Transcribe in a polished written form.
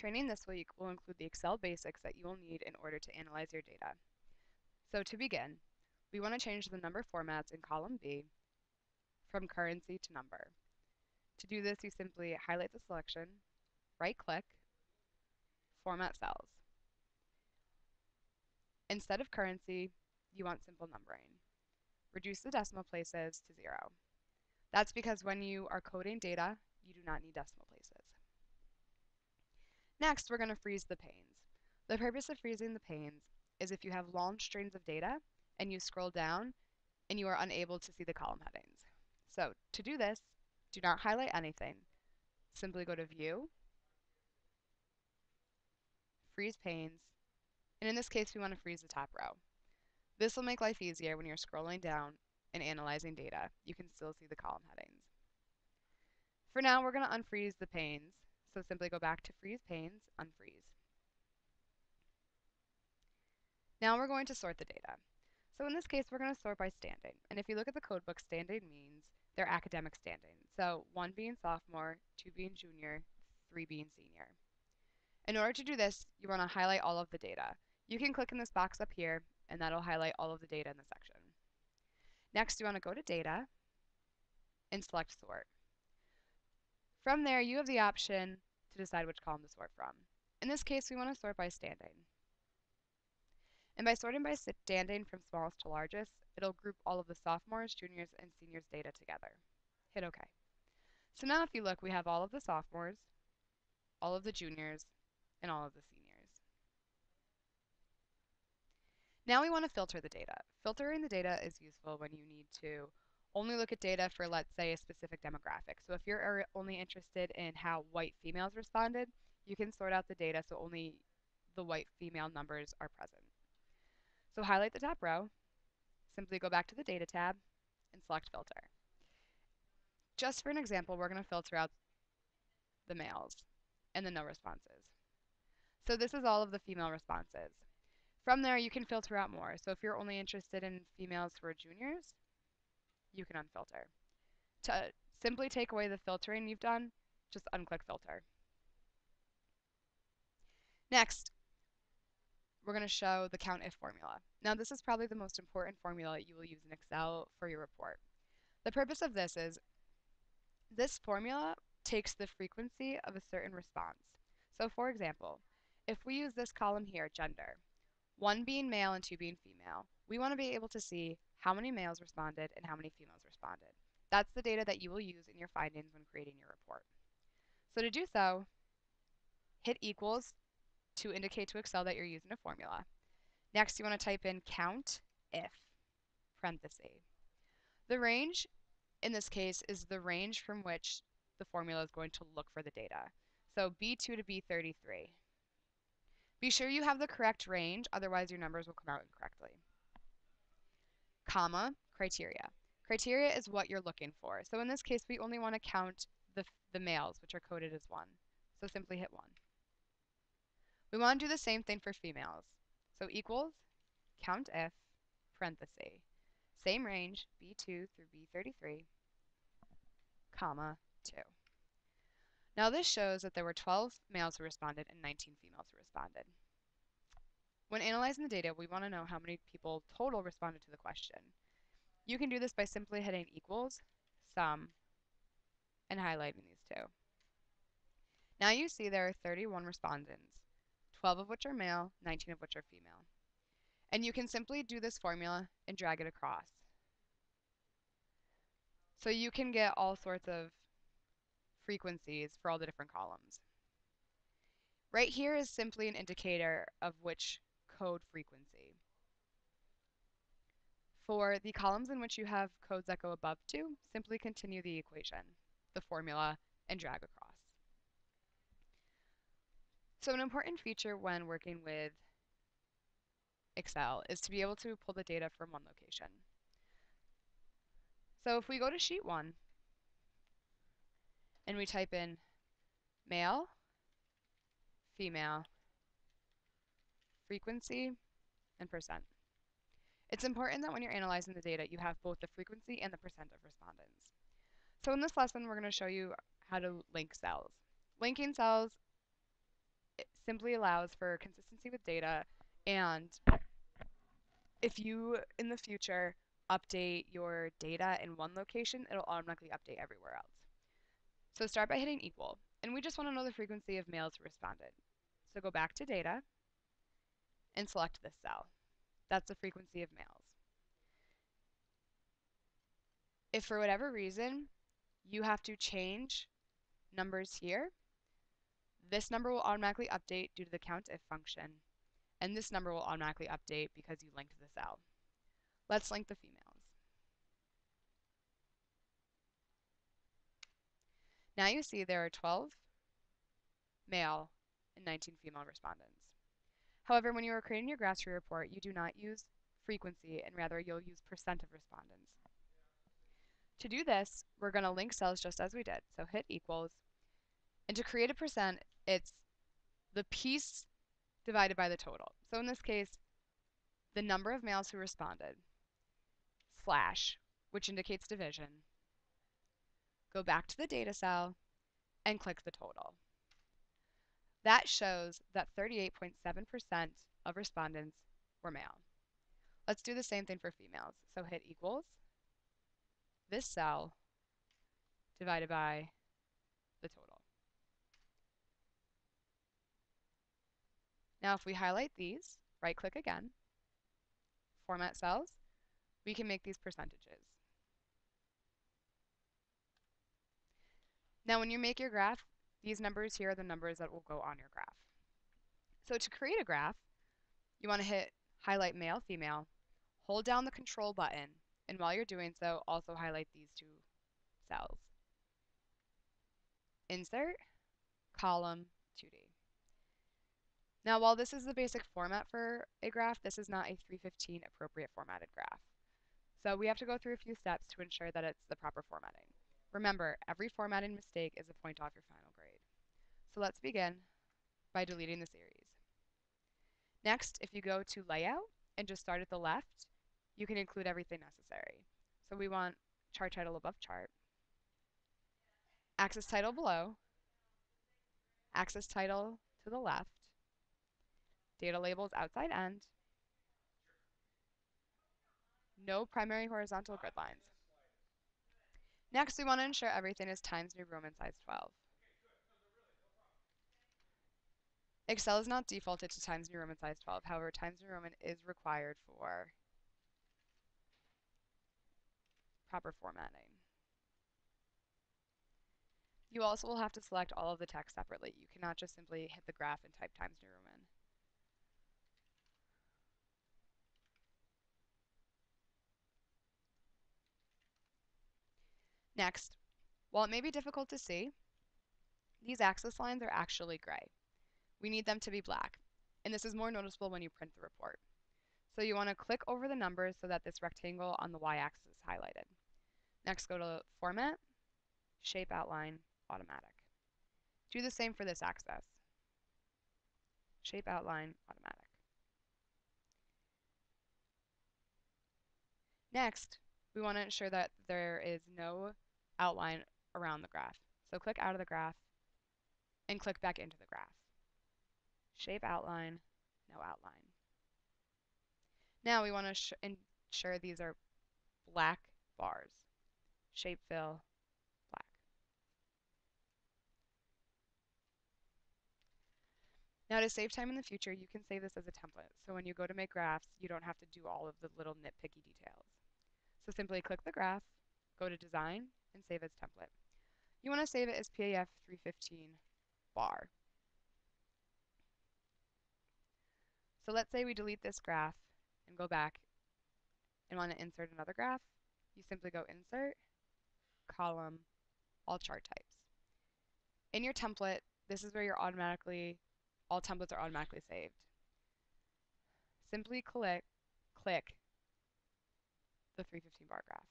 Training this week will include the Excel basics that you will need in order to analyze your data. So to begin, we want to change the number formats in column B from currency to number. To do this, you simply highlight the selection, right-click, Format Cells. Instead of currency, you want simple numbering. Reduce the decimal places to 0. That's because when you are coding data, you do not need decimal places. Next, we're going to freeze the panes. The purpose of freezing the panes is if you have long strings of data and you scroll down and you are unable to see the column headings. So to do this, do not highlight anything. Simply go to View, Freeze Panes, and in this case, we want to freeze the top row. This will make life easier when you're scrolling down and analyzing data. You can still see the column headings. For now, we're going to unfreeze the panes. So simply go back to Freeze Panes, Unfreeze. Now we're going to sort the data. So in this case, we're going to sort by standing. And if you look at the codebook, standing means their academic standing. So 1 being sophomore, 2 being junior, 3 being senior. In order to do this, you want to highlight all of the data. You can click in this box up here, and that'll highlight all of the data in the section. Next, you want to go to Data and select Sort. From there, you have the option to decide which column to sort from. In this case, we want to sort by standing. And by sorting by standing from smallest to largest, it'll group all of the sophomores, juniors, and seniors data together. Hit OK. So now if you look, we have all of the sophomores, all of the juniors, and all of the seniors. Now we want to filter the data. Filtering the data is useful when you need to only look at data for, let's say, a specific demographic. So if you're only interested in how white females responded, you can sort out the data so only the white female numbers are present. So highlight the top row, simply go back to the Data tab, and select Filter. Just for an example, we're going to filter out the males and the no responses. So this is all of the female responses. From there, you can filter out more. So if you're only interested in females who are juniors, you can unfilter. To simply take away the filtering you've done, just unclick Filter. Next, we're going to show the COUNT-IF formula. Now, this is probably the most important formula you will use in Excel for your report. The purpose of this is this formula takes the frequency of a certain response. So for example, if we use this column here, gender, 1 being male and 2 being female, we want to be able to see how many males responded and how many females responded. That's the data that you will use in your findings when creating your report. So to do so, hit equals to indicate to Excel that you're using a formula. Next, you want to type in COUNT-IF, parenthesis. The range in this case is the range from which the formula is going to look for the data. So B2 to B33. Be sure you have the correct range, otherwise your numbers will come out incorrectly. Comma, criteria. Criteria is what you're looking for. So in this case, we only want to count the males, which are coded as 1. So simply hit 1. We want to do the same thing for females. So equals, COUNT-IF, parenthesis. Same range, B2 through B33, comma, 2. Now this shows that there were 12 males who responded and 19 females who responded. When analyzing the data, we want to know how many people total responded to the question. You can do this by simply hitting equals, sum, and highlighting these two. Now you see there are 31 respondents, 12 of which are male, 19 of which are female. And you can simply do this formula and drag it across. So you can get all sorts of frequencies for all the different columns. Right here is simply an indicator of which code frequency. For the columns in which you have codes that go above 2, simply continue the equation, the formula, and drag across. So an important feature when working with Excel is to be able to pull the data from one location. So if we go to sheet 1 and we type in male, female, frequency, and percent. It's important that when you're analyzing the data, you have both the frequency and the percent of respondents. So in this lesson, we're going to show you how to link cells. Linking cells simply allows for consistency with data, and if you in the future update your data in one location, it'll automatically update everywhere else. So start by hitting equal, and we just want to know the frequency of males who responded. So go back to data and select this cell. That's the frequency of males. If for whatever reason you have to change numbers here, this number will automatically update due to the COUNTIF function, and this number will automatically update because you linked the cell. Let's link the females. Now you see there are 12 male and 19 female respondents. However, when you are creating your graphs report, you do not use frequency, and rather you'll use percent of respondents. To do this, we're going to link cells just as we did. So hit equals, and to create a percent, it's the piece divided by the total. So in this case, the number of males who responded, slash, which indicates division, go back to the data cell, and click the total. That shows that 38.7% of respondents were male. Let's do the same thing for females. So hit equals, this cell divided by the total. Now if we highlight these, right click again, format cells, we can make these percentages. Now when you make your graph, these numbers here are the numbers that will go on your graph. So to create a graph, you want to hit highlight male, female, hold down the control button, and while you're doing so, also highlight these two cells. Insert, column, 2D. Now while this is the basic format for a graph, this is not a 315 appropriate formatted graph. So we have to go through a few steps to ensure that it's the proper formatting. Remember, every formatting mistake is a point off your final grade. So let's begin by deleting the series. Next, if you go to layout and just start at the left, you can include everything necessary. So we want chart title above chart, axis title below, axis title to the left, data labels outside end, no primary horizontal grid lines. Next, we want to ensure everything is Times New Roman size 12. Excel is not defaulted to Times New Roman size 12. However, Times New Roman is required for proper formatting. You also will have to select all of the text separately. You cannot just simply hit the graph and type Times New Roman. Next, while it may be difficult to see, these axis lines are actually gray. We need them to be black, and this is more noticeable when you print the report. So you want to click over the numbers so that this rectangle on the y-axis is highlighted. Next, go to Format, Shape Outline, Automatic. Do the same for this axis. Shape Outline, Automatic. Next, we want to ensure that there is no outline around the graph. So click out of the graph and click back into the graph. Shape outline, no outline. Now we want to ensure these are black bars. Shape fill, black. Now to save time in the future, you can save this as a template. So when you go to make graphs, you don't have to do all of the little nitpicky details. So simply click the graph, go to Design, and save as template. You want to save it as PAF 315 bar. So let's say we delete this graph and go back and want to insert another graph. You simply go Insert, Column, All Chart Types. In your template, this is where all templates are automatically saved. Simply click the 315 bar graph.